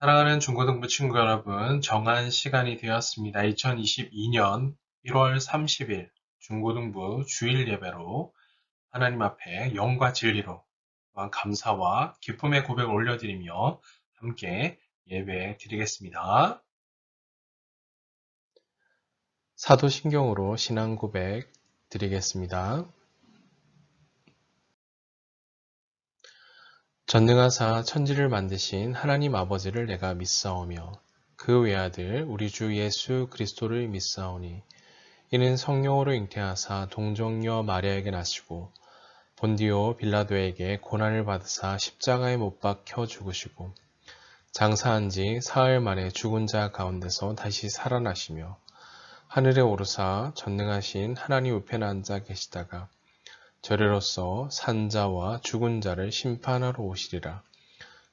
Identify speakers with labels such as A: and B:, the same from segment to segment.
A: 사랑하는 중고등부 친구 여러분, 정한 시간이 되었습니다. 2022년 1월 30일 중고등부 주일 예배로 하나님 앞에 영과 진리로 또한 감사와 기쁨의 고백을 올려드리며 함께 예배 드리겠습니다. 사도신경으로 신앙 고백 드리겠습니다. 전능하사 천지를 만드신 하나님 아버지를 내가 믿사오며 그 외아들 우리 주 예수 그리스도를 믿사오니 이는 성령으로 잉태하사 동정녀 마리아에게 나시고 본디오 빌라도에게 고난을 받으사 십자가에 못 박혀 죽으시고 장사한 지 사흘 만에 죽은 자 가운데서 다시 살아나시며 하늘에 오르사 전능하신 하나님 우편에 앉아 계시다가 저리로서 산자와 죽은 자를 심판하러 오시리라.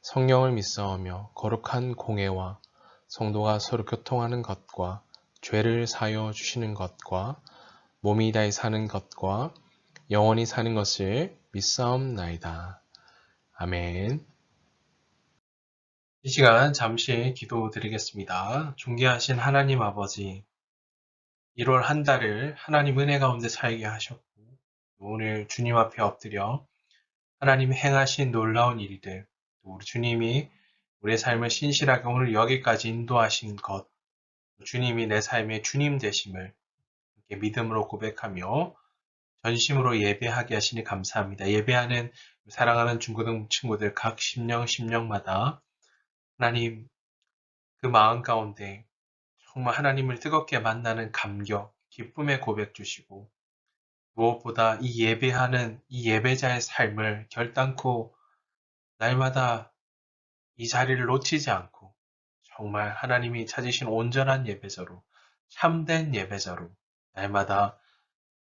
A: 성령을 믿사오며 거룩한 공회와 성도가 서로 교통하는 것과 죄를 사여 주시는 것과 몸이 다히 사는 것과 영원히 사는 것을 믿사옵나이다. 아멘. 이 시간 잠시 기도드리겠습니다. 존귀하신 하나님 아버지, 1월 한 달을 하나님 은혜 가운데 살게 하셨고 오늘 주님 앞에 엎드려 하나님이 행하신 놀라운 일들, 또 우리 주님이 우리의 삶을 신실하게 오늘 여기까지 인도하신 것, 주님이 내 삶의 주님 되심을 이렇게 믿음으로 고백하며 전심으로 예배하게 하시니 감사합니다. 예배하는 사랑하는 중고등 친구들 각 심령마다 하나님 그 마음 가운데 정말 하나님을 뜨겁게 만나는 감격, 기쁨의 고백 주시고 무엇보다 이 예배하는 이 예배자의 삶을 결단코 날마다 이 자리를 놓치지 않고 정말 하나님이 찾으신 온전한 예배자로 참된 예배자로 날마다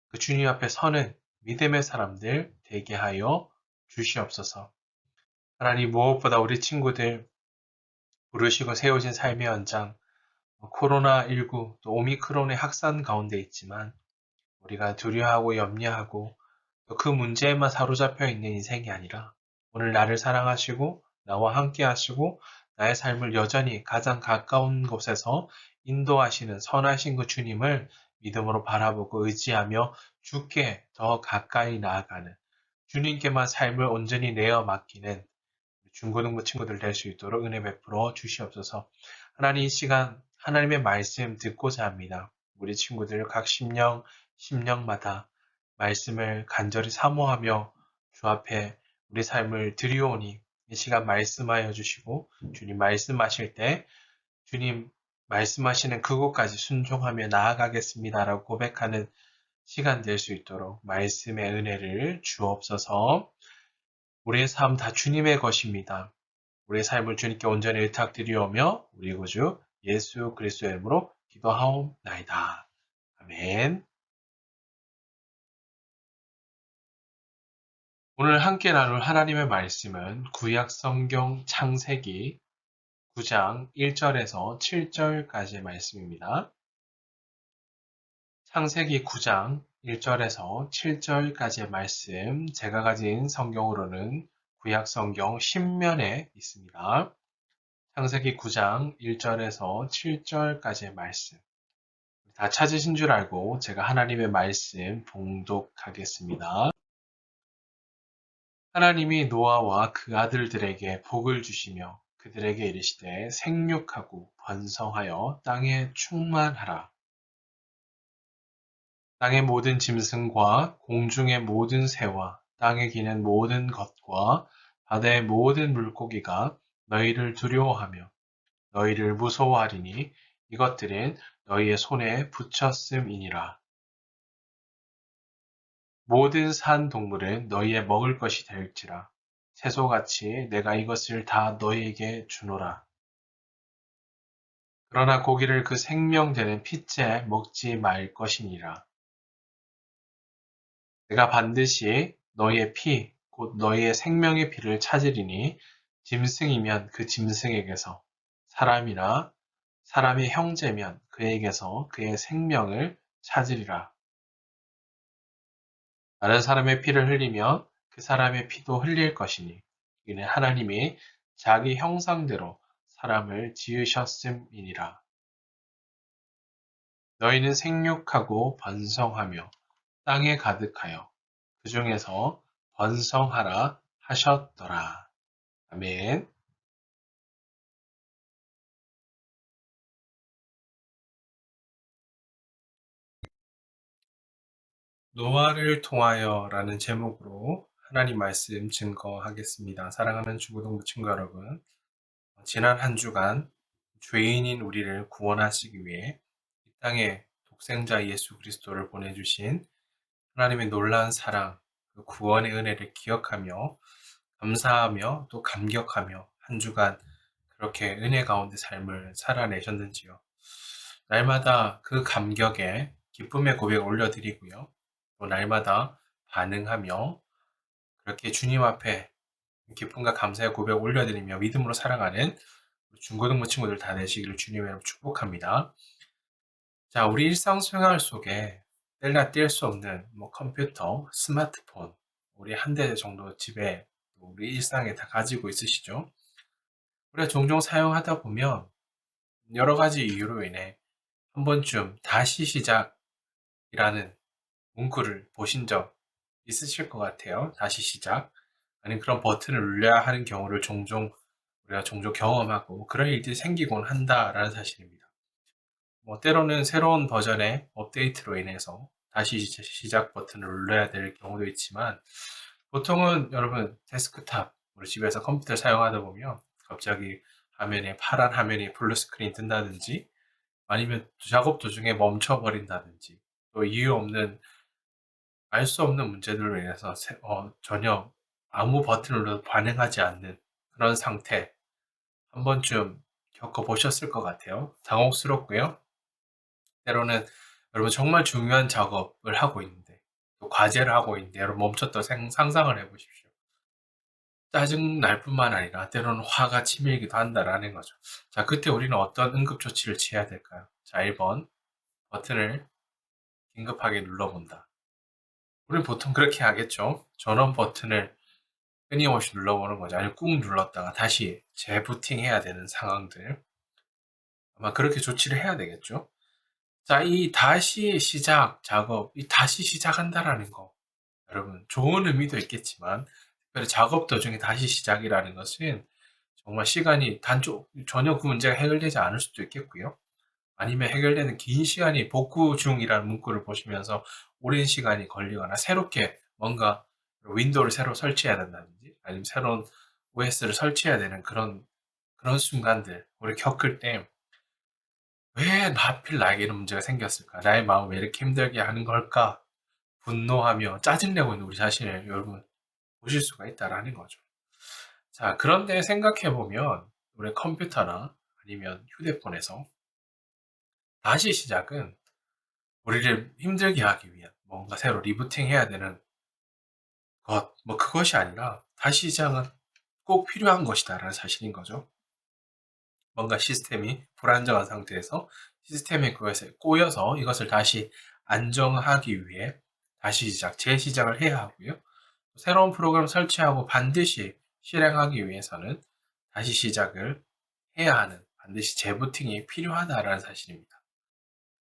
A: 그 주님 앞에 서는 믿음의 사람들 되게 하여 주시옵소서. 하나님 무엇보다 우리 친구들 부르시고 세우신 삶의 연장 코로나19 또 오미크론의 확산 가운데 있지만 우리가 두려워하고 염려하고 그 문제에만 사로잡혀 있는 인생이 아니라 오늘 나를 사랑하시고 나와 함께 하시고 나의 삶을 여전히 가장 가까운 곳에서 인도하시는 선하신 그 주님을 믿음으로 바라보고 의지하며 주께 더 가까이 나아가는 주님께만 삶을 온전히 내어 맡기는 중고등부 친구들 될 수 있도록 은혜 베풀어 주시옵소서. 하나님 이 시간 하나님의 말씀 듣고자 합니다. 우리 친구들 각 심령마다 말씀을 간절히 사모하며 주 앞에 우리 삶을 드리오니 이 시간 말씀하여 주시고 주님 말씀하실 때 주님 말씀하시는 그곳까지 순종하며 나아가겠습니다라고 고백하는 시간 될 수 있도록 말씀의 은혜를 주옵소서. 우리의 삶 다 주님의 것입니다. 우리의 삶을 주님께 온전히 의탁드리오며 우리 구주 예수 그리스도의 이름으로 기도하옵나이다. 아멘. 오늘 함께 나눌 하나님의 말씀은 구약 성경 창세기 9장 1절에서 7절까지의 말씀입니다. 창세기 9장 1절에서 7절까지의 말씀, 제가 가진 성경으로는 구약 성경 10면에 있습니다. 창세기 9장 1절에서 7절까지의 말씀. 다 찾으신 줄 알고 제가 하나님의 말씀 봉독하겠습니다. 하나님이 노아와 그 아들들에게 복을 주시며 그들에게 이르시되 생육하고 번성하여 땅에 충만하라. 땅의 모든 짐승과 공중의 모든 새와 땅에 기는 모든 것과 바다의 모든 물고기가 너희를 두려워하며 너희를 무서워하리니 이것들은 너희의 손에 붙였음이니라. 모든 산 동물은 너희의 먹을 것이 될지라. 채소같이 내가 이것을 다 너희에게 주노라. 그러나 고기를 그 생명되는 핏째 먹지 말 것이니라. 내가 반드시 너희의 피, 곧 너희의 생명의 피를 찾으리니 짐승이면 그 짐승에게서 사람이나 사람의 형제면 그에게서 그의 생명을 찾으리라. 다른 사람의 피를 흘리면 그 사람의 피도 흘릴 것이니 이는 하나님이 자기 형상대로 사람을 지으셨음이니라. 너희는 생육하고 번성하며 땅에 가득하여 그 중에서 번성하라 하셨더라. 아멘. 노아를 통하여라는 제목으로 하나님 말씀 증거하겠습니다. 사랑하는 주부동부 친구 여러분, 지난 한 주간 죄인인 우리를 구원하시기 위해 이 땅에 독생자 예수 그리스도를 보내주신 하나님의 놀라운 사랑, 그 구원의 은혜를 기억하며 감사하며 또 감격하며 한 주간 그렇게 은혜 가운데 삶을 살아내셨는지요. 날마다 그 감격에 기쁨의 고백 올려드리고요. 또 날마다 반응하며 그렇게 주님 앞에 기쁨과 감사의 고백 올려드리며 믿음으로 살아가는 중고등부 친구들 다 되시기를 주님의 이름으로 축복합니다. 자, 우리 일상생활 속에 뗄래야 뗄 수 없는 컴퓨터, 스마트폰, 우리 한 대 정도 집에 우리 일상에 다 가지고 있으시죠? 우리가 종종 사용하다 보면 여러 가지 이유로 인해 한 번쯤 다시 시작이라는 문구를 보신 적 있으실 것 같아요. 다시 시작. 아니면 그런 버튼을 눌러야 하는 경우를 우리가 종종 경험하고 그런 일들이 생기곤 한다라는 사실입니다. 때로는 새로운 버전의 업데이트로 인해서 다시 시작 버튼을 눌러야 될 경우도 있지만 보통은 여러분 데스크탑, 우리 집에서 컴퓨터를 사용하다 보면 갑자기 파란 화면이 블루 스크린 뜬다든지 아니면 작업 도중에 멈춰버린다든지 또 알 수 없는 문제들로 인해서 전혀 아무 버튼을 눌러도 반응하지 않는 그런 상태 한 번쯤 겪어보셨을 것 같아요. 당혹스럽고요. 때로는 여러분 정말 중요한 작업을 하고 있는데 또 과제를 하고 있는데 여러분 멈췄다 상상을 해보십시오. 짜증 날 뿐만 아니라 때로는 화가 치밀기도 한다라는 거죠. 자, 그때 우리는 어떤 응급조치를 취해야 될까요? 자, 1번 버튼을 긴급하게 눌러본다. 우리는 보통 그렇게 하겠죠. 전원 버튼을 끊임없이 눌러보는 거죠. 아니면 꾹 눌렀다가 다시 재부팅해야 되는 상황들. 아마 그렇게 조치를 해야 되겠죠. 자, 이 다시 시작 작업, 이 다시 시작한다라는 거. 여러분, 좋은 의미도 있겠지만, 특별히 작업 도중에 다시 시작이라는 것은 정말 시간이 전혀 그 문제가 해결되지 않을 수도 있겠고요. 아니면 해결되는 긴 시간이 복구 중이라는 문구를 보시면서 오랜 시간이 걸리거나 새롭게 뭔가 윈도우를 새로 설치해야 된다든지 아니면 새로운 OS를 설치해야 되는 그런 순간들 우리 겪을 때 왜 하필 나에게 이런 문제가 생겼을까? 나의 마음을 왜 이렇게 힘들게 하는 걸까? 분노하며 짜증내고 있는 우리 자신을 여러분 보실 수가 있다라는 거죠. 자, 그런데 생각해보면 우리 컴퓨터나 아니면 휴대폰에서 다시 시작은 우리를 힘들게 하기 위한 뭔가 새로 리부팅 해야 되는 그것이 아니라 다시 시작은 꼭 필요한 것이다라는 사실인 거죠. 뭔가 시스템이 불안정한 상태에서 시스템에 그것에 꼬여서 이것을 다시 안정하기 위해 다시 재시작을 해야 하고요. 새로운 프로그램 설치하고 반드시 실행하기 위해서는 다시 시작을 해야 하는 반드시 재부팅이 필요하다라는 사실입니다.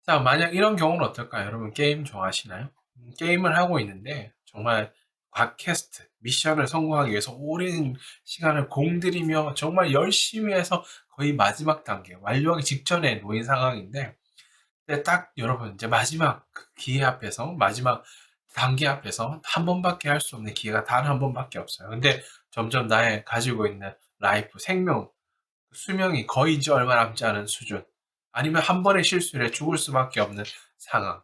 A: 자, 만약 이런 경우는 어떨까요? 여러분 게임 좋아하시나요? 게임을 하고 있는데 정말 퀘스트, 미션을 성공하기 위해서 오랜 시간을 공들이며 정말 열심히 해서 거의 마지막 단계, 완료하기 직전에 놓인 상황인데 근데 딱 여러분 이제 마지막 그 기회 앞에서 마지막 단계 앞에서 한 번밖에 할 수 없는 기회가 단 한 번밖에 없어요. 근데 점점 나의 가지고 있는 생명, 수명이 거의 이제 얼마 남지 않은 수준 아니면 한 번의 실수에 죽을 수밖에 없는 상황.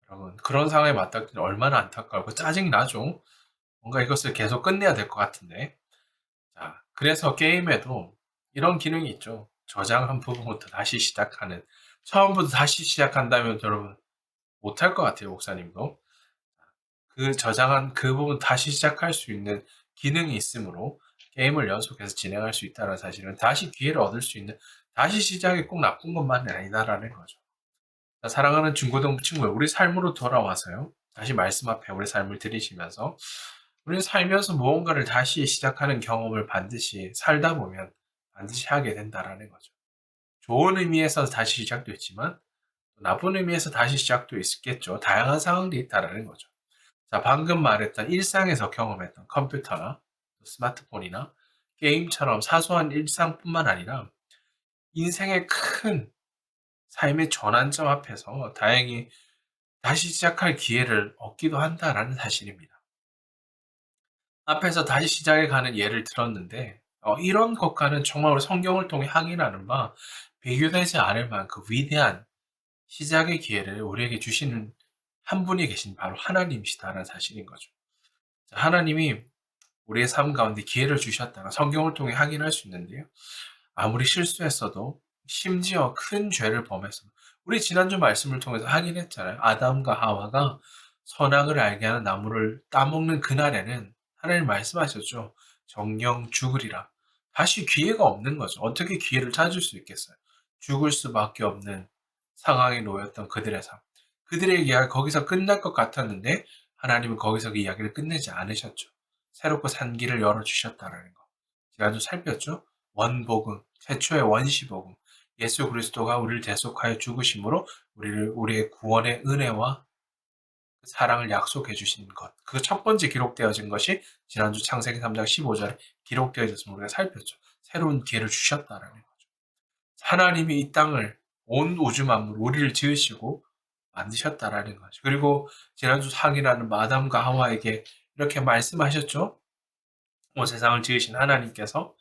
A: 여러분 그런 상황에 맞닥뜨리면 얼마나 안타까울까 짜증나죠. 뭔가 이것을 계속 끝내야 될 것 같은데. 자, 그래서 게임에도 이런 기능이 있죠. 저장한 부분부터 다시 시작하는. 처음부터 다시 시작한다면 여러분 못할 것 같아요, 목사님도. 그 저장한 그 부분 다시 시작할 수 있는 기능이 있으므로 게임을 연속해서 진행할 수 있다는 사실은 다시 기회를 얻을 수 있는 다시 시작이 꼭 나쁜 것만은 아니다라는 거죠. 자, 사랑하는 중고등 친구들, 우리 삶으로 돌아와서요. 다시 말씀 앞에 우리 삶을 들이시면서 우리는 살면서 무언가를 다시 시작하는 경험을 반드시 살다 보면
B: 반드시 하게 된다라는 거죠. 좋은 의미에서 다시 시작도 있지만 또 나쁜 의미에서 다시 시작도 있겠죠. 다양한 상황들이 있다라는 거죠. 자, 방금 말했던 일상에서 경험했던 컴퓨터나 스마트폰이나 게임처럼 사소한 일상뿐만 아니라 인생의 큰 삶의 전환점 앞에서 다행히 다시 시작할 기회를 얻기도 한다라는 사실입니다. 앞에서 다시 시작해 가는 예를 들었는데, 이런 것과는 정말 성경을 통해 항해하는 바 비교되지 않을 만큼 위대한 시작의 기회를 우리에게 주시는 한 분이 계신 바로 하나님이시다라는 사실인 거죠. 하나님이 우리의 삶 가운데 기회를 주셨다가 성경을 통해 확인할 수 있는데요. 아무리 실수했어도 심지어 큰 죄를 범했어도 우리 지난주 말씀을 통해서 확인했잖아요. 아담과 하와가 선악을 알게 하는 나무를 따먹는 그날에는 하나님 말씀하셨죠. 정령 죽으리라. 다시 기회가 없는 거죠. 어떻게 기회를 찾을 수 있겠어요? 죽을 수밖에 없는 상황에 놓였던 그들의 삶. 그들의 이야기가 거기서 끝날 것 같았는데 하나님은 거기서 그 이야기를 끝내지 않으셨죠. 새롭고 산 길을 열어주셨다라는 거. 지난주 살폈죠? 원복음, 최초의 원시복음. 예수 그리스도가 우리를 대속하여 죽으심으로 우리의 구원의 은혜와 사랑을 약속해 주신 것. 그 첫 번째 기록되어진 것이 지난주 창세기 3장 15절에 기록되어졌음을 우리가 살폈죠. 새로운 기회를 주셨다라는 거죠. 하나님이 이 땅을 온 우주 만물 우리를 지으시고 만드셨다라는 거죠. 그리고 지난주 상이라는 마담과 하와에게 이렇게 말씀하셨죠. 온 세상을 지으신 하나님께서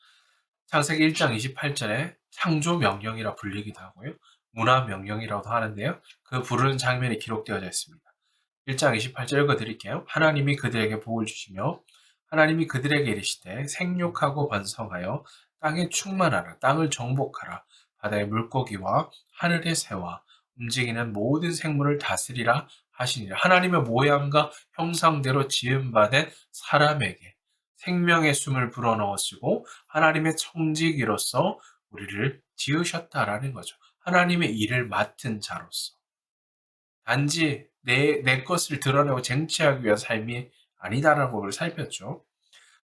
B: 창세기 1장 28절에 창조 명령이라 불리기도 하고요. 문화 명령이라고도 하는데요. 그 부르는 장면이 기록되어져 있습니다. 1장 28절 읽어드릴게요. 하나님이 그들에게 복을 주시며 하나님이 그들에게 이르시되 생육하고 번성하여 땅에 충만하라. 땅을 정복하라. 바다의 물고기와 하늘의 새와 움직이는 모든 생물을 다스리라 하시니라. 하나님의 모양과 형상대로 지음받은 사람에게 생명의 숨을 불어넣으시고 하나님의 청지기로서 우리를 지으셨다라는 거죠. 하나님의 일을 맡은 자로서. 단지 내 것을 드러내고 쟁취하기 위한 삶이 아니다라는 걸 살폈죠.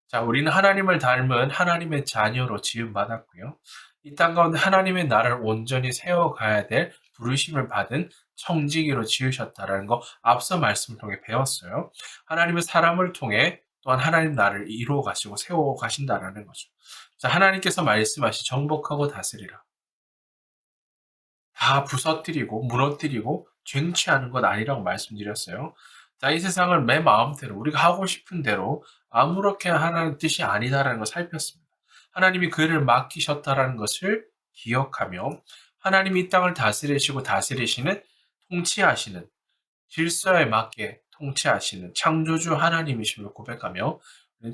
B: 자, 우리는 하나님을 닮은 하나님의 자녀로 지음받았고요. 이 땅 가운데 하나님의 나라를 온전히 세워가야 될 부르심을 받은 청지기로 지으셨다라는 거 앞서 말씀을 통해 배웠어요. 하나님은 사람을 통해 또한 하나님 나라를 이루어 가시고 세워 가신다라는 거죠. 자, 하나님께서 말씀하시 정복하고 다스리라. 다 부서뜨리고 무너뜨리고 쟁취하는 것 아니라고 말씀드렸어요. 자, 이 세상을 내 마음대로 우리가 하고 싶은 대로 아무렇게 하라는 뜻이 아니다라는 걸 살폈습니다. 하나님이 그를 맡기셨다라는 것을 기억하며 하나님이 이 땅을 다스리시고 다스리시는 통치하시는 질서에 맞게 통치하시는 창조주 하나님이심을 고백하며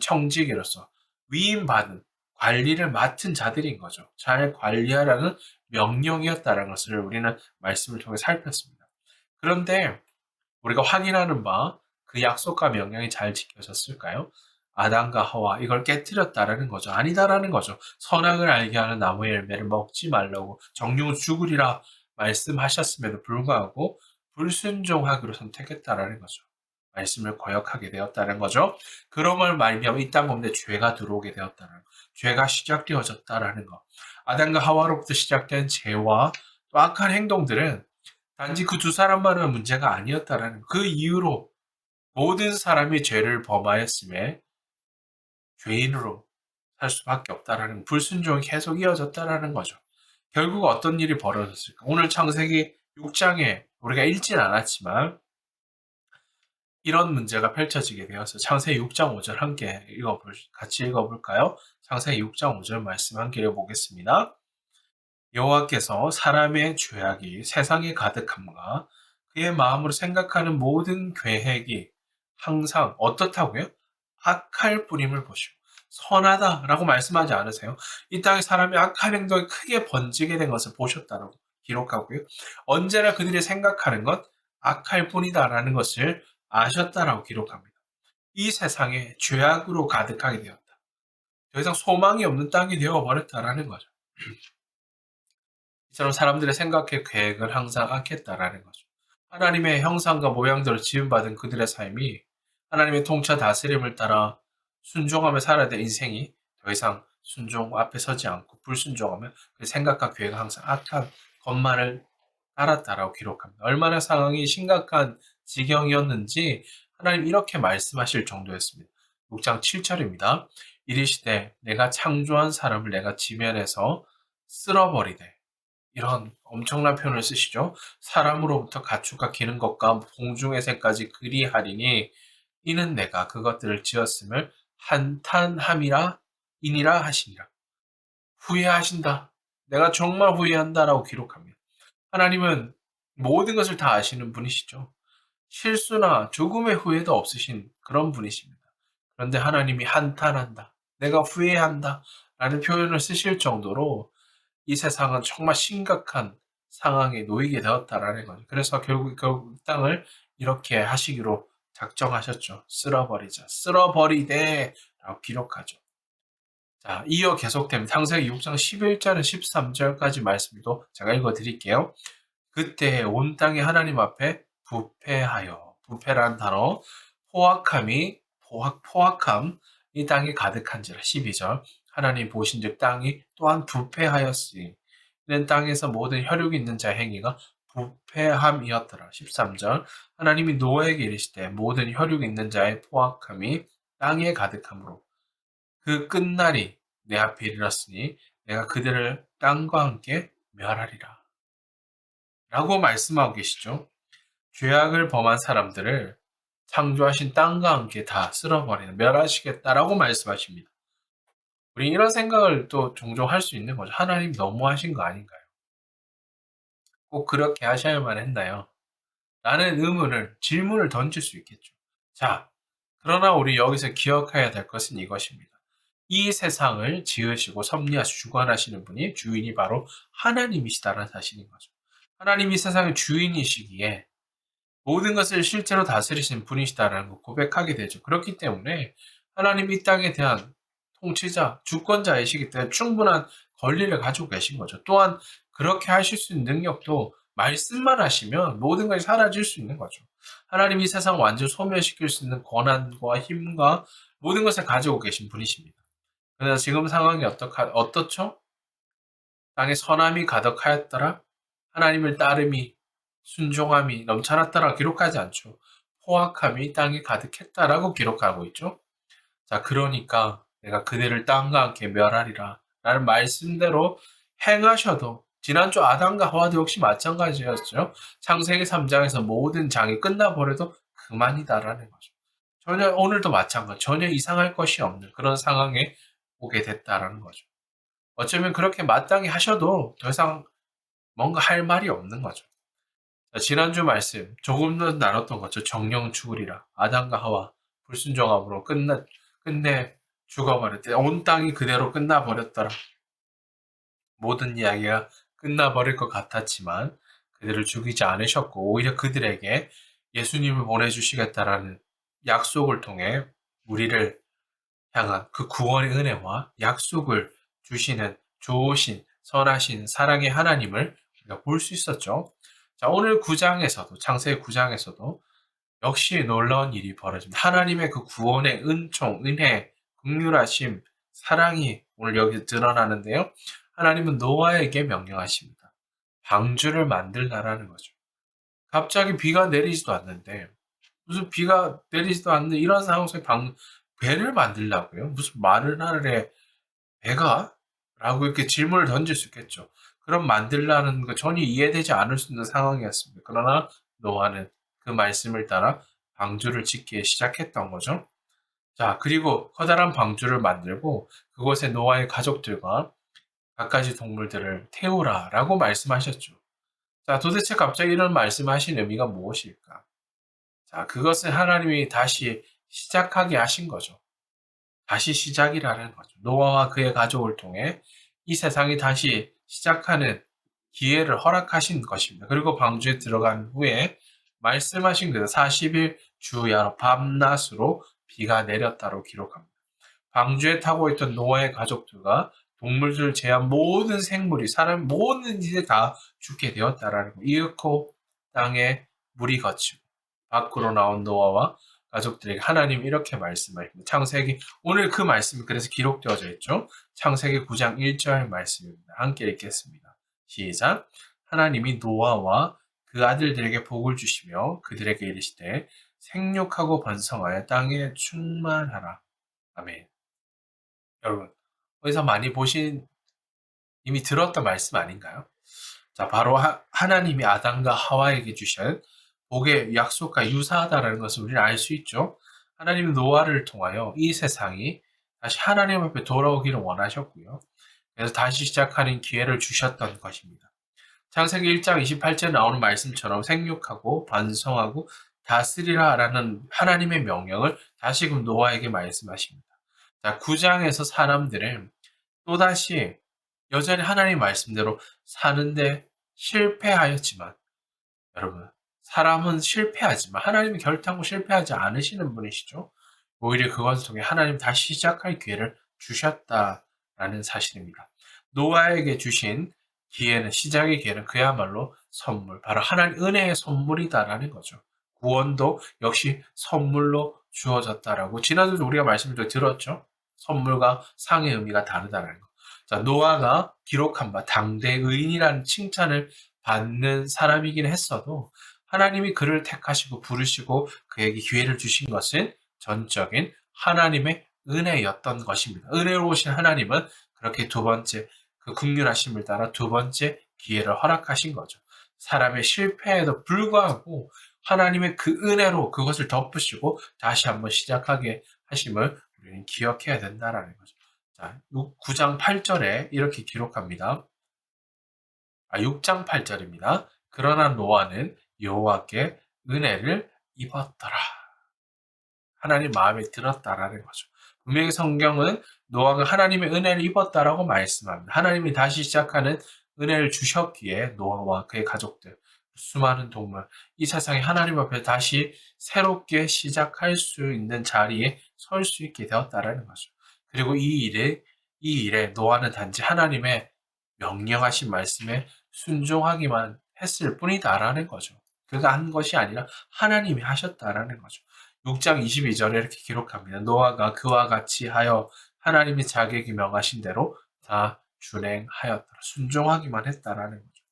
B: 청지기로서 위임받은 관리를 맡은 자들인 거죠. 잘 관리하라는 명령이었다는 것을 우리는 말씀을 통해 살폈습니다. 그런데 우리가 확인하는 바 그 약속과 명령이 잘 지켜졌을까요? 아담과 하와 이걸 깨뜨렸다라는 거죠. 아니다라는 거죠. 선악을 알게 하는 나무의 열매를 먹지 말라고 정령은 죽으리라 말씀하셨음에도 불구하고 불순종하기로 선택했다라는 거죠. 말씀을 거역하게 되었다는 거죠. 그럼을 말미암아 이 땅 가운데 죄가 들어오게 되었다는 거. 죄가 시작되어졌다라는 거. 아담과 하와로부터 시작된 죄와 또 악한 행동들은 단지 그 두 사람만의 문제가 아니었다라는 거. 그 이후로 모든 사람이 죄를 범하였음에 죄인으로 살 수밖에 없다라는 불순종이 계속 이어졌다라는 거죠. 결국 어떤 일이 벌어졌을까? 오늘 창세기 6장에 우리가 읽진 않았지만 이런 문제가 펼쳐지게 되어서 창세기 6장 5절 함께 같이 읽어볼까요? 창세기 6장 5절 말씀 함께 읽어보겠습니다. 여호와께서 사람의 죄악이 세상에 가득함과 그의 마음으로 생각하는 모든 계획이 항상 어떻다고요? 악할 뿐임을 보시고 선하다라고 말씀하지 않으세요? 이 땅에 사람이 악한 행동이 크게 번지게 된 것을 보셨다라고 기록하고요. 언제나 그들이 생각하는 것 악할 뿐이다라는 것을 아셨다라고 기록합니다. 이 세상에 죄악으로 가득하게 되었다. 더 이상 소망이 없는 땅이 되어버렸다라는 거죠. 이처럼 사람들의 생각의 계획은 항상 악했다라는 거죠. 하나님의 형상과 모양대로 지음받은 그들의 삶이 하나님의 통치 다스림을 따라 순종하며 살아야 될 인생이 더 이상 순종 앞에 서지 않고 불순종하면 그 생각과 계획은 항상 악한 것만을 따랐다라고 기록합니다. 얼마나 상황이 심각한 지경이었는지 하나님 이렇게 말씀하실 정도였습니다. 6장 7절입니다. 이르시되 내가 창조한 사람을 내가 지면에서 쓸어버리되, 이런 엄청난 표현을 쓰시죠. 사람으로부터 가축과 기는 것과 공중의 새까지 그리하리니 이는 내가 그것들을 지었음을 한탄함이라 이니라 하시니라. 후회하신다. 내가 정말 후회한다라고 기록합니다. 하나님은 모든 것을 다 아시는 분이시죠. 실수나 조금의 후회도 없으신 그런 분이십니다. 그런데 하나님이 한탄한다, 내가 후회한다 라는 표현을 쓰실 정도로 이 세상은 정말 심각한 상황에 놓이게 되었다라는 거죠. 그래서 결국 땅을 이렇게 하시기로 작정하셨죠. 쓸어버리자. 쓸어버리되 라고 기록하죠. 자, 이어 계속됩니다. 창세기 6장 11절에 13절까지 말씀도 제가 읽어 드릴게요. 그때 온 땅이 하나님 앞에 부패하여, 부패라는 단어, 포악함, 이 땅이 가득한지라. 12절, 하나님 보신즉 땅이 또한 부패하였으니 이는 땅에서 모든 혈육이 있는 자의 행위가 부패함이었더라. 13절, 하나님이 노아에게 이르시되 모든 혈육이 있는 자의 포악함이 땅에 가득함으로 그 끝날이 내 앞에 이르렀으니 내가 그들을 땅과 함께 멸하리라. 라고 말씀하고 계시죠. 죄악을 범한 사람들을 창조하신 땅과 함께 다 쓸어버리는, 멸하시겠다라고 말씀하십니다. 우리 이런 생각을 또 종종 할 수 있는 거죠. 하나님 너무하신 거 아닌가요? 꼭 그렇게 하셔야만 했나요? 라는 질문을 던질 수 있겠죠. 자, 그러나 우리 여기서 기억해야 될 것은 이것입니다. 이 세상을 지으시고 섭리하시고 주관하시는 분이, 주인이 바로 하나님이시다라는 사실인 거죠. 하나님이 세상의 주인이시기에 모든 것을 실제로 다스리시는 분이시다라는 걸 고백하게 되죠. 그렇기 때문에 하나님 이 땅에 대한 통치자, 주권자이시기 때문에 충분한 권리를 가지고 계신 거죠. 또한 그렇게 하실 수 있는 능력도, 말씀만 하시면 모든 것이 사라질 수 있는 거죠. 하나님이 이 세상을 완전 소멸시킬 수 있는 권한과 힘과 모든 것을 가지고 계신 분이십니다. 그래서 지금 상황이 어떻죠? 땅에 선함이 가득하였더라. 하나님을 따름이, 순종함이 넘쳐났다라고 기록하지 않죠. 포악함이 땅에 가득했다라고 기록하고 있죠. 자, 그러니까 내가 그들을 땅과 함께 멸하리라 라는 말씀대로 행하셔도, 지난주 아담과 하와도 역시 마찬가지였죠. 창세기 3장에서 모든 장이 끝나버려도 그만이다라는 거죠. 전혀 오늘도 마찬가지, 전혀 이상할 것이 없는 그런 상황에 오게 됐다라는 거죠. 어쩌면 그렇게 마땅히 하셔도 더 이상 뭔가 할 말이 없는 거죠. 자, 지난주 말씀 조금 더 나눴던 거죠. 정령 죽으리라. 아담과 하와 불순종함으로 끝내 죽어버렸대. 온 땅이 그대로 끝나버렸더라. 모든 이야기가 끝나버릴 것 같았지만 그들을 죽이지 않으셨고 오히려 그들에게 예수님을 보내주시겠다라는 약속을 통해 우리를 향한 그 구원의 은혜와 약속을 주시는 좋으신, 선하신 사랑의 하나님을 우리가 볼 수 있었죠. 자, 오늘 9장에서도, 창세기 9장에서도 역시 놀라운 일이 벌어집니다. 하나님의 그 구원의 은총, 은혜, 긍휼하심, 사랑이 오늘 여기 드러나는데요. 하나님은 노아에게 명령하십니다. 방주를 만들라라는 거죠. 갑자기 비가 내리지도 않는데, 무슨 비가 내리지도 않는 이런 상황 속에 배를 만들라고요? 무슨 마른 하늘에 배가? 라고 이렇게 질문을 던질 수 있겠죠. 그럼 만들라는 거 전혀 이해되지 않을 수 있는 상황이었습니다. 그러나 노아는 그 말씀을 따라 방주를 짓기 시작했던 거죠. 자, 그리고 커다란 방주를 만들고 그곳에 노아의 가족들과 갖가지 동물들을 태우라라고 말씀하셨죠. 자, 도대체 갑자기 이런 말씀하신 의미가 무엇일까? 자, 그것은 하나님이 다시 시작하게 하신 거죠. 다시 시작이라는 거죠. 노아와 그의 가족을 통해 이 세상이 다시 시작하는 기회를 허락하신 것입니다. 그리고 방주에 들어간 후에 말씀하신 그 40일 주야로 밤낮으로 비가 내렸다로 기록합니다. 방주에 타고 있던 노아의 가족들과 동물들을 제한 모든 생물이, 사람 모든 일에 다 죽게 되었다라는 거. 이윽고 땅에 물이 거치고 밖으로 나온 노아와 가족들에게 하나님이 이렇게 말씀하십니다. 창세기, 오늘 그 말씀이 그래서 기록되어져 있죠. 창세기 9장 1절 말씀입니다. 함께 읽겠습니다. 시작. 하나님이 노아와 그 아들들에게 복을 주시며 그들에게 이르시되 생육하고 번성하여 땅에 충만하라. 아멘. 여러분, 어디서 많이 보신, 이미 들었던 말씀 아닌가요? 자, 바로 하나님이 아담과 하와에게 주신 복의 약속과 유사하다라는 것을 우리는 알 수 있죠. 하나님은 노아를 통하여 이 세상이 다시 하나님 앞에 돌아오기를 원하셨고요. 그래서 다시 시작하는 기회를 주셨던 것입니다. 창세기 1장 28절에 나오는 말씀처럼 생육하고 번성하고 다스리라라는 하나님의 명령을 다시금 노아에게 말씀하십니다. 자, 9장에서 사람들은 또다시 여전히 하나님 말씀대로 사는데 실패하였지만, 여러분, 사람은 실패하지만 하나님이 결단코 실패하지 않으시는 분이시죠. 오히려 그것을 통해 하나님 다시 시작할 기회를 주셨다라는 사실입니다. 노아에게 주신 기회는, 시작의 기회는 그야말로 선물, 바로 하나님 은혜의 선물이다라는 거죠. 구원도 역시 선물로 주어졌다라고 지난주에 우리가 말씀을 들었죠. 선물과 상의 의미가 다르다라는 거. 자, 노아가 기록한 바 당대 의인이라는 칭찬을 받는 사람이긴 했어도 하나님이 그를 택하시고 부르시고 그에게 기회를 주신 것은 전적인 하나님의 은혜였던 것입니다. 은혜로우신 하나님은 그렇게 두 번째, 그 긍휼하심을 따라 두 번째 기회를 허락하신 거죠. 사람의 실패에도 불구하고 하나님의 그 은혜로 그것을 덮으시고 다시 한번 시작하게 하심을 우리는 기억해야 된다라는 거죠. 자, 9장 8절에 이렇게 기록합니다. 6장 8절입니다. 그러나 노아는 여호와께 은혜를 입었더라. 하나님 마음에 들었다라는 거죠. 분명히 성경은 노아가 하나님의 은혜를 입었다라고 말씀합니다. 하나님이 다시 시작하는 은혜를 주셨기에 노아와 그의 가족들, 수많은 동물, 이 세상에 하나님 앞에 다시 새롭게 시작할 수 있는 자리에 설 수 있게 되었다라는 거죠. 그리고 이 일에 노아는 단지 하나님의 명령하신 말씀에 순종하기만 했을 뿐이다라는 거죠. 그가 한 것이 아니라 하나님이 하셨다라는 거죠. 6장 22절에 이렇게 기록합니다. 노아가 그와 같이 하여 하나님이 자기에게 명하신 대로 다 준행하였더라. 순종하기만 했다라는 거죠.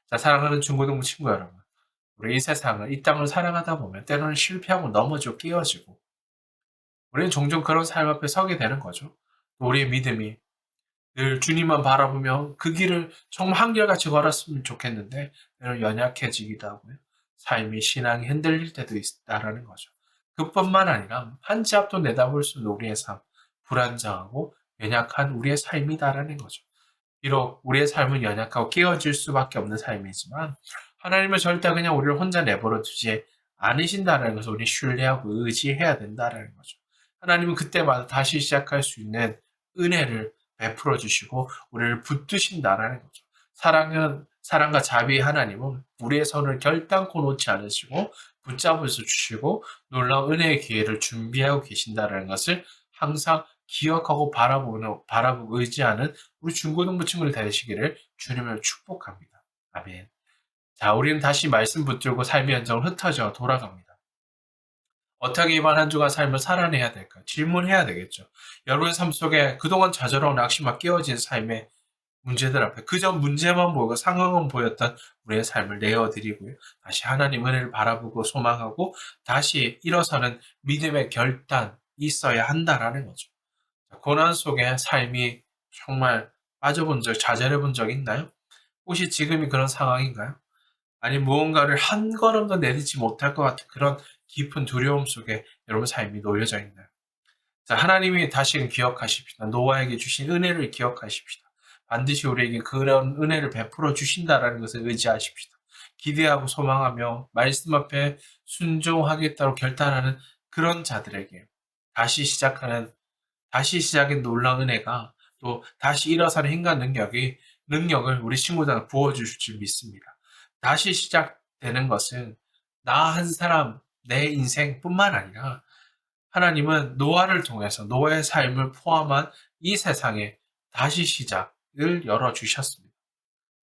B: 자, 사랑하는 중고등부 친구 여러분. 우리 이 세상을, 이 땅을 살아가다 보면 때로는 실패하고 넘어지고 깨어지고 우리는 종종 그런 삶 앞에 서게 되는 거죠. 우리의 믿음이 늘 주님만 바라보며 그 길을 정말 한결같이 걸었으면 좋겠는데 때로 연약해지기도 하고요. 삶이, 신앙이 흔들릴 때도 있다라는 거죠. 그뿐만 아니라 한 치 앞도 내다볼 수 없는 우리의 삶, 불안정하고 연약한 우리의 삶이다라는 거죠. 비록 우리의 삶은 연약하고 깨어질 수밖에 없는 삶이지만 하나님은 절대 그냥 우리를 혼자 내버려 두지 않으신다는 것을 우리 신뢰하고 의지해야 된다는 거죠. 하나님은 그때마다 다시 시작할 수 있는 은혜를 베풀어 주시고 우리를 붙드신다라는 거죠. 사랑과 자비의 하나님은 우리의 손을 결단코 놓지 않으시고 붙잡아서 주시고 놀라운 은혜의 기회를 준비하고 계신다는 것을 항상 기억하고 바라보고 의지하는 우리 중고등부 친구들 되시기를 주님을 축복합니다. 아멘. 자, 우리는 다시 말씀 붙들고 삶의 현장을 흩어져 돌아갑니다. 어떻게 이번 한 주간 삶을 살아내야 될까? 질문해야 되겠죠. 여러분의 삶 속에 그동안 좌절하고 낙심과 깨어진 삶의 문제들 앞에 그저 문제만 보고 상황만 보였던 우리의 삶을 내어드리고요. 다시 하나님 은혜를 바라보고 소망하고 다시 일어서는 믿음의 결단이 있어야 한다라는 거죠. 고난 속에 삶이 정말 빠져본 적, 좌절해본 적 있나요? 혹시 지금이 그런 상황인가요? 아니 무언가를 한 걸음도 내딛지 못할 것 같은 그런 깊은 두려움 속에 여러분 삶이 놓여져 있나요? 자, 하나님이 다시금 기억하십시다. 노아에게 주신 은혜를 기억하십시다. 반드시 우리에게 그런 은혜를 베풀어 주신다라는 것을 의지하십시다. 기대하고 소망하며 말씀 앞에 순종하겠다고 결단하는 그런 자들에게 다시 시작인 놀라운 은혜가 또 다시 일어서는 힘과 능력을 우리 친구들한테 부어주실 줄 믿습니다. 다시 시작되는 것은 나 한 사람, 내 인생뿐만 아니라 하나님은 노아를 통해서 노아의 삶을 포함한 이 세상에 다시 시작을 열어주셨습니다.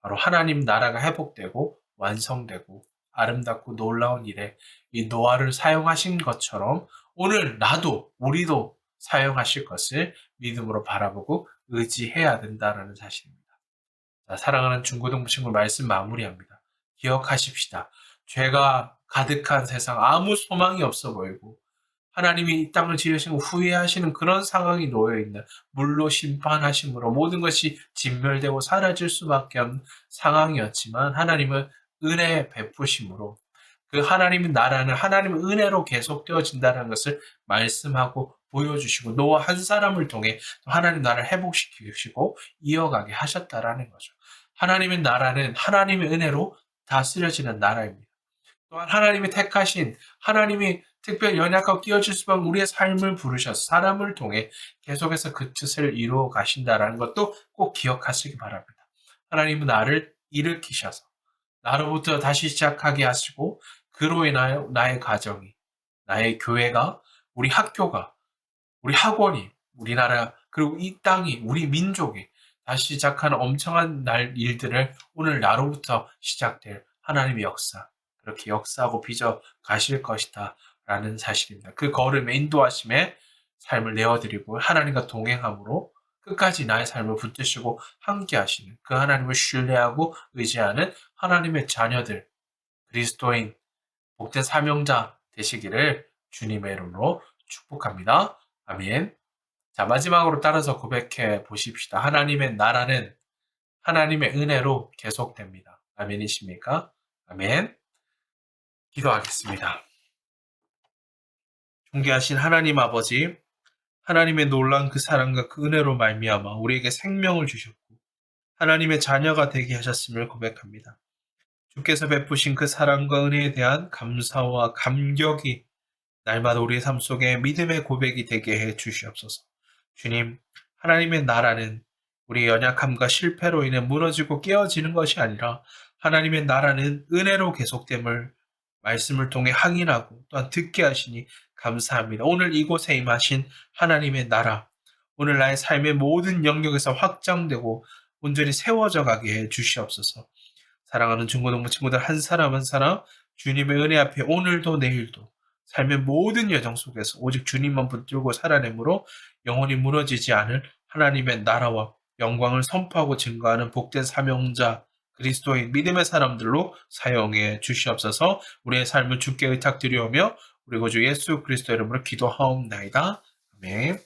B: 바로 하나님 나라가 회복되고 완성되고 아름답고 놀라운 일에 이 노아를 사용하신 것처럼 오늘 나도 우리도 사용하실 것을 믿음으로 바라보고 의지해야 된다라는 사실입니다. 자, 사랑하는 중고등부 친구 말씀 마무리합니다. 기억하십시다. 죄가 가득한 세상 아무 소망이 없어 보이고 하나님이 이 땅을 지으시고 후회하시는 그런 상황이 놓여있는 물로 심판하심으로 모든 것이 진멸되고 사라질 수밖에 없는 상황이었지만 하나님은 은혜 베푸심으로 그 하나님의 나라는 하나님의 은혜로 계속되어진다는 것을 말씀하고 보여주시고 노아 한 사람을 통해 하나님 나라를 회복시키시고 이어가게 하셨다라는 거죠. 하나님의 나라는 하나님의 은혜로 다스려지는 나라입니다. 또한 하나님이 택하신 하나님이 특별히 연약하고 끼어질 수밖에 우리의 삶을 부르셔서 사람을 통해 계속해서 그 뜻을 이루어 가신다라는 것도 꼭 기억하시기 바랍니다. 하나님은 나를 일으키셔서 나로부터 다시 시작하게 하시고 그로 인하여 나의 가정이, 나의 교회가, 우리 학교가, 우리 학원이, 우리나라 그리고 이 땅이, 우리 민족이 다시 시작하는 엄청난 일들을 오늘 나로부터 시작될 하나님의 역사 그렇게 역사하고 빚어 가실 것이다 라는 사실입니다. 그 걸음에 인도하심에 삶을 내어드리고 하나님과 동행함으로 끝까지 나의 삶을 붙드시고 함께 하시는 그 하나님을 신뢰하고 의지하는 하나님의 자녀들, 그리스도인, 복된 사명자 되시기를 주님의 이름으로 축복합니다. 아멘. 자, 마지막으로 따라서 고백해 보십시다. 하나님의 나라는 하나님의 은혜로 계속됩니다. 아멘이십니까? 아멘. 기도하겠습니다. 존귀하신 하나님 아버지, 하나님의 놀라운 그 사랑과 그 은혜로 말미암아 우리에게 생명을 주셨고 하나님의 자녀가 되게 하셨음을 고백합니다. 주께서 베푸신 그 사랑과 은혜에 대한 감사와 감격이 날마다 우리의 삶 속에 믿음의 고백이 되게 해 주시옵소서. 주님, 하나님의 나라는 우리의 연약함과 실패로 인해 무너지고 깨어지는 것이 아니라 하나님의 나라는 은혜로 계속됨을 말씀을 통해 확인하고 또한 듣게 하시니 감사합니다. 오늘 이곳에 임하신 하나님의 나라, 오늘 나의 삶의 모든 영역에서 확장되고 온전히 세워져 가게 해 주시옵소서. 사랑하는 중고등부 친구들 한 사람 한 사람 주님의 은혜 앞에 오늘도 내일도 삶의 모든 여정 속에서 오직 주님만 붙들고 살아내므로 영원히 무너지지 않을 하나님의 나라와 영광을 선포하고 증거하는 복된 사명자 그리스도인 믿음의 사람들로 사용해 주시옵소서. 우리의 삶을 주께 의탁드리오며 우리 구주 예수 그리스도 이름으로 기도하옵나이다. 아멘.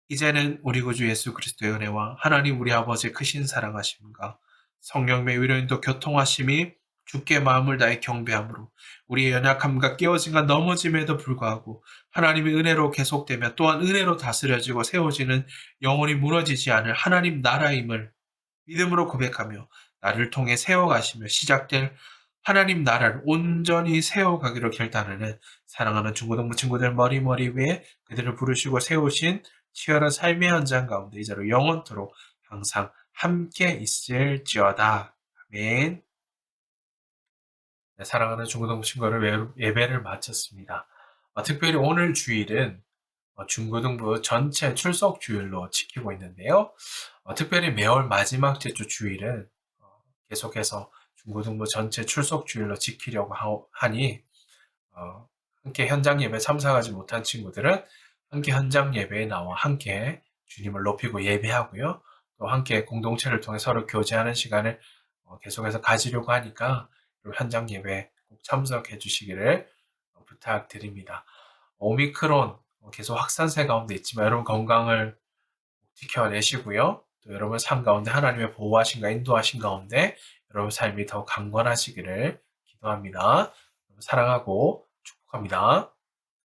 B: 이제는 우리 구주 예수 그리스도의 은혜와 하나님 우리 아버지의 크신 사랑하심과 성령의 위로인도 교통하심이 주께 마음을 다해 경배함으로 우리의 연약함과 깨어짐과 넘어짐에도 불구하고 하나님의 은혜로 계속되며 또한 은혜로 다스려지고 세워지는 영원히 무너지지 않을 하나님 나라임을 믿음으로 고백하며 나를 통해 세워가시며 시작될 하나님 나라를 온전히 세워가기로 결단하는 사랑하는 중고등부 친구들 머리 위에 그들을 부르시고 세우신 치열한 삶의 현장 가운데 이제로 영원토록 항상 함께 있을지어다. 아멘. 네, 사랑하는 중고등부 친구들 예배를 마쳤습니다. 특별히 오늘 주일은 중고등부 전체 출석 주일로 지키고 있는데요. 특별히 매월 마지막 주 주일은 계속해서 중고등부 전체 출석 주일로 지키려고 하니 함께 현장 예배 참석하지 못한 친구들은 함께 현장 예배에 나와 함께 주님을 높이고 예배하고요. 또 함께 공동체를 통해 서로 교제하는 시간을 계속해서 가지려고 하니까 현장 예배 꼭 참석해 주시기를 부탁드립니다. 오미크론 계속 확산세 가운데 있지만 여러분 건강을 지켜내시고요. 또 여러분 삶 가운데 하나님의 보호하심과 인도하심 가운데 여러분 삶이 더 강건하시기를 기도합니다. 사랑하고 축복합니다.